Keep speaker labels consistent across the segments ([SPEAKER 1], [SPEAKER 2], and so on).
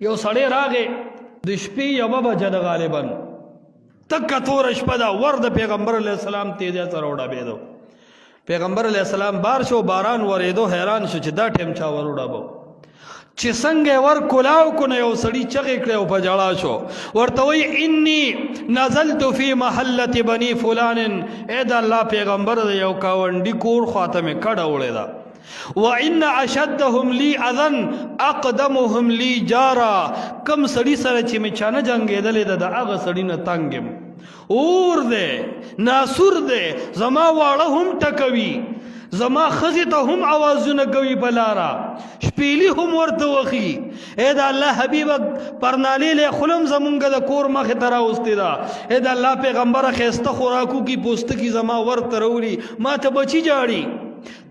[SPEAKER 1] یو سړی راغی د شپې یوه بجه ده غالبا تکه توره شپه ده ور د پیغمبر علیه السلام تیزه سره وډبېدو پیغمبر علیه السلام بار شو باران ورېدو حیران شو چې دا ټیم چا ور وډبو چې څنګه ور کولاو کو نه یو سړی چغې کړې او په ژړا شو ورته وایي انی نزلت فی محلة بني فلان ای د الله پیغمبر د یو ګاونډي کور خواته مې کډه وړې ده وان اشدهم لی اذن اقدمهم لی جارا کم سړی سره چې مې چانه جنګېدلې ده د هغه سړي نه تنګ یم اور دی ناسور دی زما واړه هم ټکوي زما خزی ته هم آوازونه کوي په لاره شپیلی هم ورته وخي اے د الله حبیب پرنالی له خلم زمونږ د کور مخې ته راوستې ده اے د الله پیغمبره ښایسته خوراکو کې پوستکي زما ورته راوړي ما ته بچي جاړي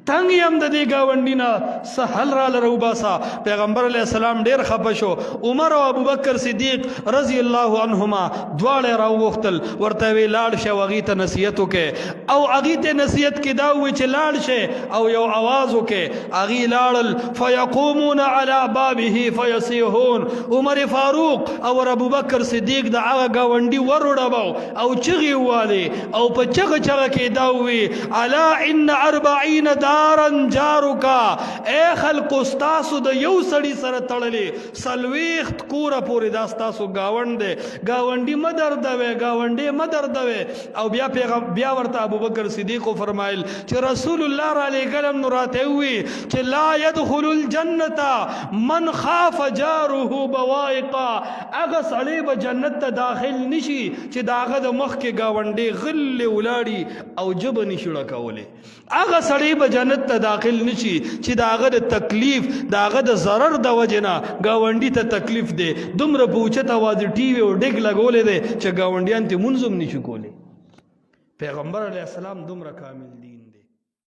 [SPEAKER 1] تنگ یم د دې ګاونډي نه څه حل راله راوباسه پیغمبر علیه السلام ډېر خفه شو عمر او ابوبکر صدیق رضی الله عنهما دواړه یې راوغوښتل ورته ویې لاړ شه او هغې ته نصیحت وکړې او هغې ته نصیحت کې دا ووایي چې لاړ شه او یو آواز وکړې هغې لاړل فیقومون علی بابه فیصیحون عمر فاروق او ابوبکر صدیق د هغه ګاونډي ور وډباو او چغې ووالې او په چغه چغه کې دا ووایي الا ان 40 دارن جارکا اے خلق استاسو د یو سړي سره تړلې 40 کوره پورې دا ستاسو ګاونډ دی ګاونډي مه دردوې ګاونډي مه دردوې او بیا ورته ابوبکر صدیق فرمایل چې رسول الله را لېږلم نو راته ووایي چې لا يدخل الجنة من خاف جاره بوائقا هغه سړی به جنت ته داخل نشي چې د هغه د مخکې ګاونډي غلې ولاړي او ژبه نشي ړکولی هغه سړی به جنت ته داخل نشي چې د هغه د تکلیف د هغه د ضرر د وجې نه ګاونډي ته تکلیف دی دومره په اوچت اواز ټي وي او ډیګ لګولی دی چې ګاونډیان ته مونځ هم نشي کولی پیغمبر علیه السلام دومره کامل دی